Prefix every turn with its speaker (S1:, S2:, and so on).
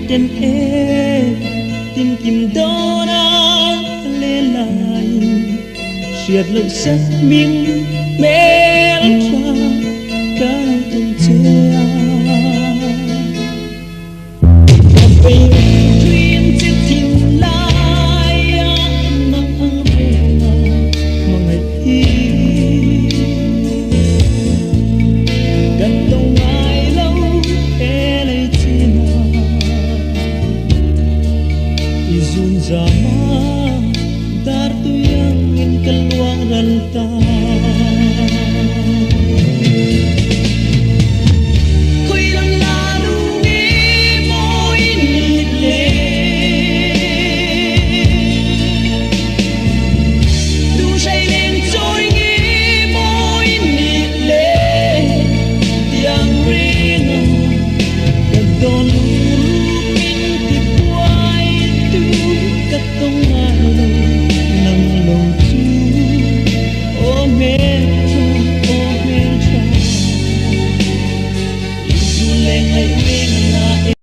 S1: den tin kim dona le lai siết lệ sắc miếng mel tra ca tung chea cà phê chuyên chiếc tin lai nắng ăn về mà ngày thi gần đông ai lâu e lấy china izun zama dar tu yang in keluar ranta